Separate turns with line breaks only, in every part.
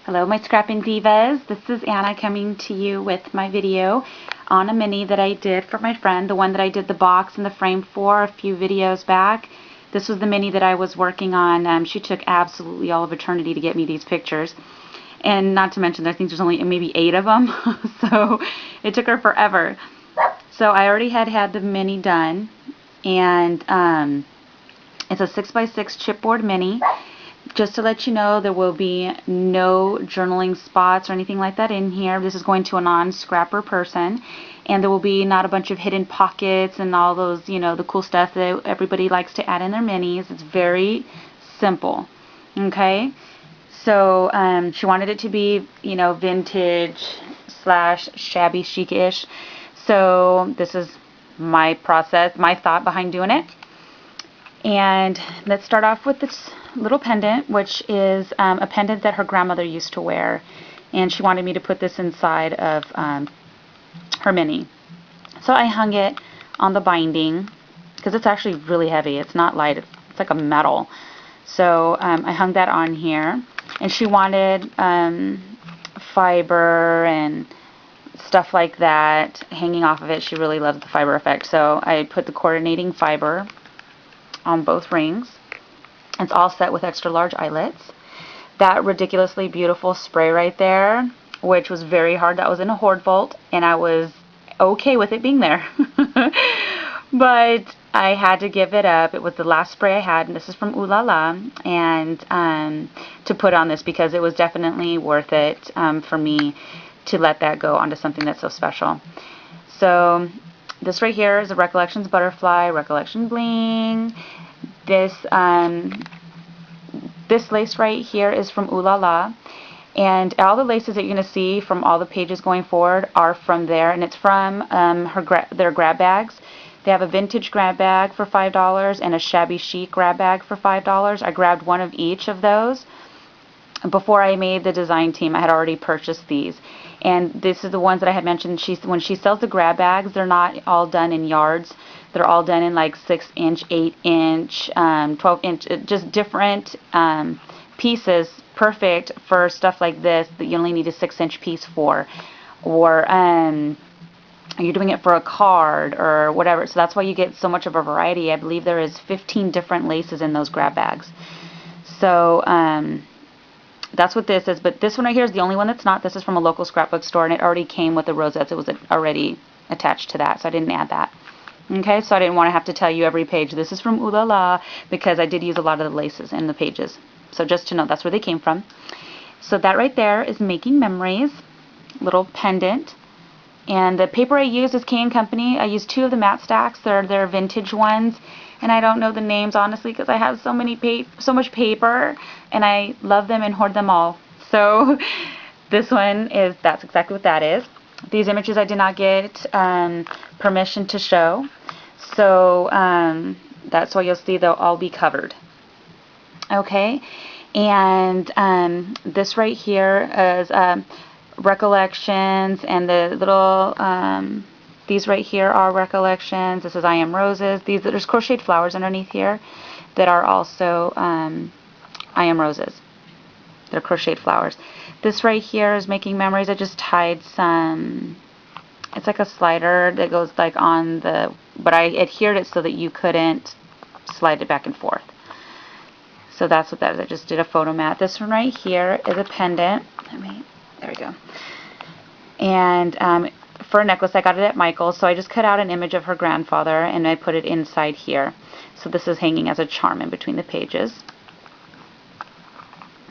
Hello my scrapping divas, this is Anna coming to you with my video on a mini that I did for my friend, the one that I did the box and the frame for a few videos back. This was the mini that I was working on. She took absolutely all of eternity to get me these pictures, and not to mention I think there's only maybe 8 of them, so it took her forever. So I already had the mini done, and it's a 6x6 chipboard mini. Just to let you know, there will be no journaling spots or anything like that in here. This is going to a non-scrapper person, and there will be not a bunch of hidden pockets and all those, you know, the cool stuff that everybody likes to add in their minis. It's very simple. Okay, so she wanted it to be, you know, vintage slash shabby chic-ish. So this is my process, my thought behind doing it. And let's start off with this little pendant, which is a pendant that her grandmother used to wear, and she wanted me to put this inside of her mini. So I hung it on the binding because it's actually really heavy. It's not light, it's like a metal. So I hung that on here, and she wanted fiber and stuff like that hanging off of it. She really loves the fiber effect, so I put the coordinating fiber on both rings. It's all set with extra large eyelets. That ridiculously beautiful spray right there, which was very hard, that was in a hoard vault, and I was okay with it being there. But I had to give it up. It was the last spray I had, and this is from Ooh La La, and to put on this because it was definitely worth it for me to let that go onto something that's so special. So this right here is a Recollections Butterfly, Recollection Bling. This this lace right here is from Ooh La La, and all the laces that you're going to see from all the pages going forward are from there, and it's from their grab bags. They have a vintage grab bag for $5 and a shabby chic grab bag for $5. I grabbed one of each of those. Before I made the design team, I had already purchased these, and this is the ones that I had mentioned. When she sells the grab bags, they're not all done in yards. They're all done in like 6-inch, 8-inch, 12-inch, just different pieces, perfect for stuff like this that you only need a 6-inch piece for, or you're doing it for a card or whatever. So that's why you get so much of a variety. I believe there is 15 different laces in those grab bags. So that's what this is, but this one right here is the only one that's not. This is from a local scrapbook store, and it already came with the rosettes. It was already attached to that, so I didn't add that. Okay, so I didn't want to have to tell you every page. This is from Ooh La La because I did use a lot of the laces in the pages. So just to know, that's where they came from. So that right there is Making Memories, little pendant. And the paper I used is K & Company. I used 2 of the matte stacks. They're vintage ones, and I don't know the names honestly because I have so much paper, and I love them and hoard them all. So this one that's exactly what that is. These images I did not get permission to show, so that's why you'll see they'll all be covered. Okay, and this right here is Recollections, and the little these right here are Recollections. This is I Am Roses. There's crocheted flowers underneath here that are also I Am Roses. They're crocheted flowers. This right here is Making Memories. I just tied some, it's like a slider that goes like on the, but I adhered it so that you couldn't slide it back and forth. So that's what that is. I just did a photo mat. This one right here is a pendant. There we go. And for a necklace, I got it at Michael's, so I just cut out an image of her grandfather and I put it inside here. So this is hanging as a charm in between the pages.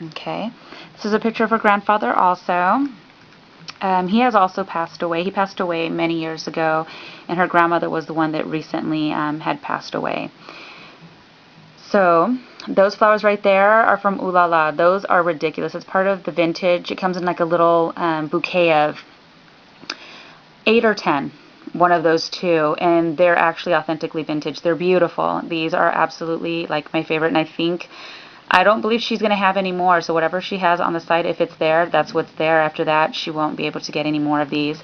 Okay, this is a picture of her grandfather also. He has also passed away. He passed away many years ago, and her grandmother was the one that recently had passed away. So those flowers right there are from Ooh La La. Those are ridiculous. It's part of the vintage. It comes in like a little bouquet of 8 or 10, one of those 2, and they're actually authentically vintage. They're beautiful. These are absolutely like my favorite, and I don't believe she's going to have any more, so whatever she has on the site, if it's there, that's what's there. After that, she won't be able to get any more of these.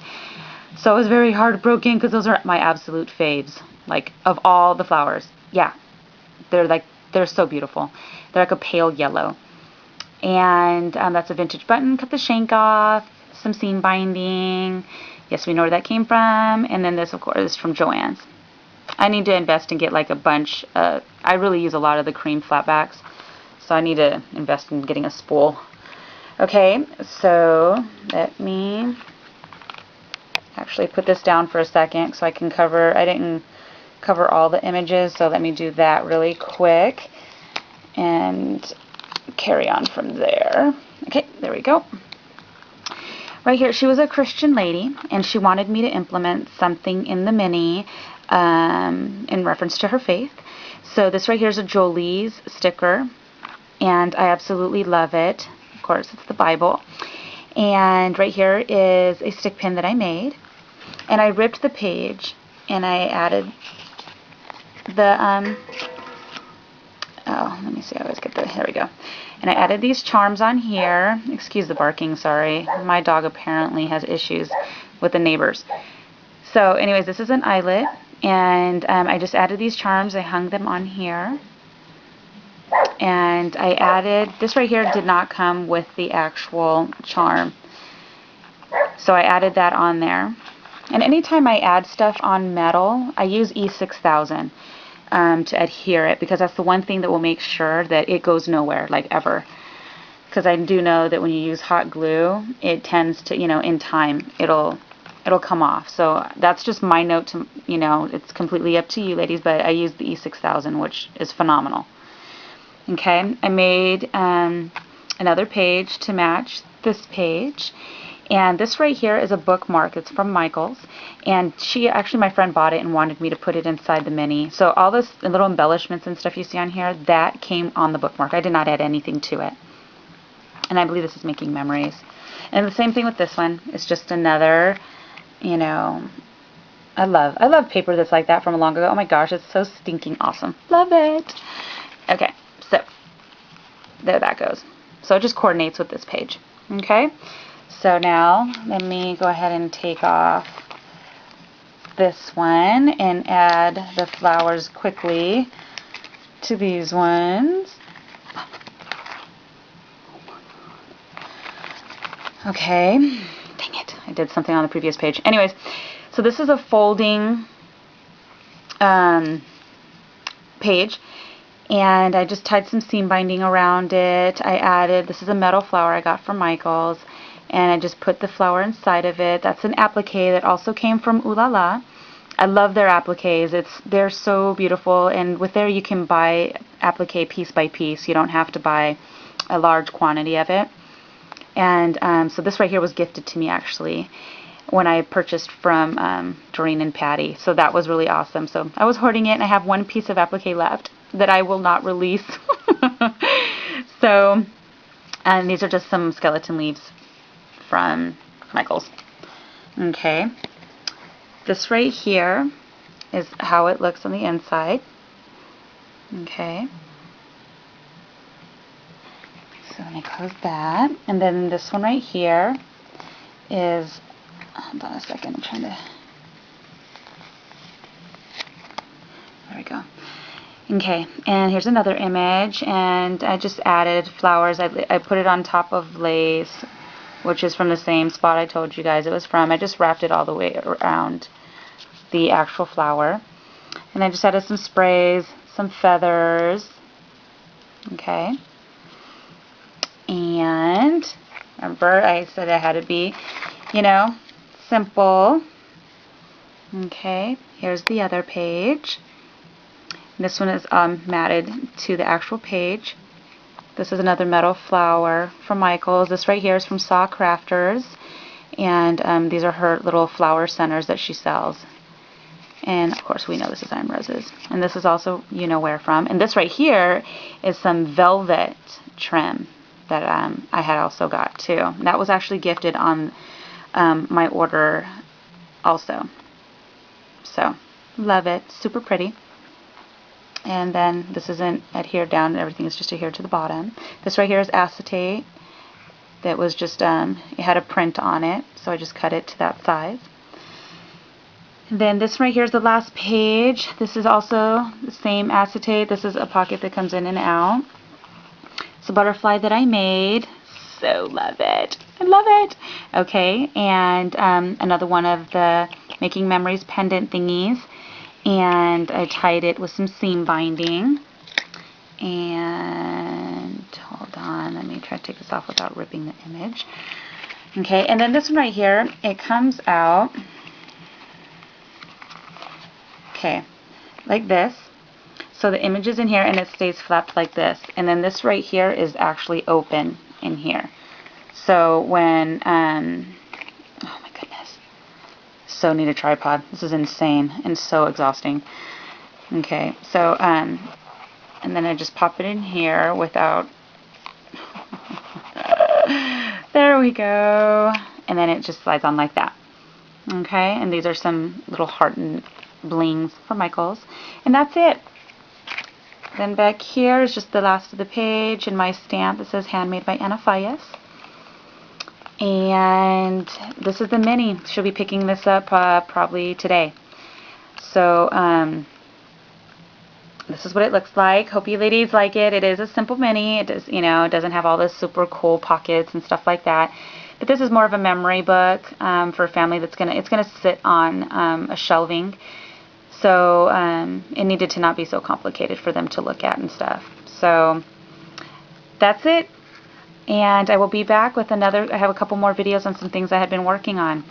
So I was very heartbroken because those are my absolute faves, like of all the flowers. Yeah, they're so beautiful. They're like a pale yellow. And that's a vintage button. Cut the shank off. Some seam binding. Yes, we know where that came from. And then this, of course, is from Joann's. I need to invest and get like a bunch. I really use a lot of the cream flatbacks, so I need to invest in getting a spool. Okay, so let me actually put this down for a second so I can cover. I didn't cover all the images, so let me do that really quick and carry on from there. Okay, there we go. Right here, she was a Christian lady, and she wanted me to implement something in the mini in reference to her faith. So this right here is a Jolie's sticker, and I absolutely love it. Of course, it's the Bible. And right here is a stick pin that I made, and I ripped the page, and I added the oh, let me see, I always get the, there we go. And I added these charms on here. Excuse the barking, sorry. My dog apparently has issues with the neighbors. So anyways, this is an eyelet, and I just added these charms. I hung them on here. And I added, this right here did not come with the actual charm. So I added that on there. And anytime I add stuff on metal, I use E6000. To adhere it, because that's the one thing that will make sure that it goes nowhere, like ever. Because I do know that when you use hot glue, it tends to, you know, in time, it'll come off. So that's just my note to, you know, it's completely up to you ladies, but I use the E6000, which is phenomenal. Okay, I made another page to match this page. And this right here is a bookmark. It's from Michael's. And my friend bought it and wanted me to put it inside the mini. So all this little embellishments and stuff you see on here, that came on the bookmark. I did not add anything to it. And I believe this is making memories. And the same thing with this one. It's just another, you know, I love paper that's like that from a long ago. Oh my gosh, it's so stinking awesome. Love it. Okay, so there that goes. So it just coordinates with this page. Okay. So now, let me go ahead and take off this one and add the flowers quickly to these ones. Okay, dang it, I did something on the previous page. Anyways, so this is a folding page, and I just tied some seam binding around it. I added, this is a metal flower I got from Michael's. And I just put the flower inside of it. That's an applique that also came from Ooh La La. I love their appliques. They're so beautiful, and with there you can buy applique piece by piece. You don't have to buy a large quantity of it. And so this right here was gifted to me actually when I purchased from Doreen and Patty. So that was really awesome. So I was hoarding it, and I have one piece of applique left that I will not release. So, and these are just some skeleton leaves from Michael's. Okay, this right here is how it looks on the inside. Okay, so let me close that, and then this one right here is, hold on a second, I'm trying to, there we go. Okay, and here's another image, and I just added flowers. I put it on top of lace, which is from the same spot I told you guys it was from. I just wrapped it all the way around the actual flower. And I just added some sprays, some feathers. Okay. And remember, I said it had to be, you know, simple. Okay, here's the other page. This one is matted to the actual page. This is another metal flower from Michael's. This right here is from Saw Crafters, and these are her little flower centers that she sells. And of course we know this is Iron Roses. And this is also you know where from. And this right here is some velvet trim that I had also got too. And that was actually gifted on my order also. So love it, super pretty. And then this isn't adhered down, everything is just adhered to the bottom. This right here is acetate that was just, it had a print on it, so I just cut it to that size. And then this right here is the last page. This is also the same acetate. This is a pocket that comes in and out. It's a butterfly that I made. So love it. I love it. Okay, and another one of the Making Memories pendant thingies. And I tied it with some seam binding. And hold on, let me try to take this off without ripping the image. Okay, and then this one right here, it comes out, okay, like this. So the image is in here and it stays flapped like this. And then this right here is actually open in here. So when, oh my goodness, so need a tripod. This is insane and so exhausting. Okay, so, and then I just pop it in here without, there we go. And then it just slides on like that. Okay, and these are some little heart and blings for Michael's. And that's it. Then back here is just the last of the page and my stamp that says Handmade by Anna Fayas. And this is the mini. She'll be picking this up probably today. So this is what it looks like. Hope you ladies like it. It is a simple mini. It does, it doesn't have all this super cool pockets and stuff like that. But this is more of a memory book for a family that's gonna sit on a shelving. So it needed to not be so complicated for them to look at and stuff. So that's it. And I will be back with I have a couple more videos on some things I had been working on.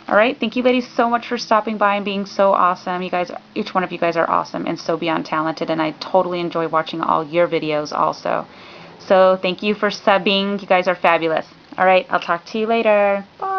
Alright, thank you ladies so much for stopping by and being so awesome. You guys, each one of you guys are awesome and so beyond talented, and I totally enjoy watching all your videos also. So thank you for subbing. You guys are fabulous. Alright, I'll talk to you later. Bye.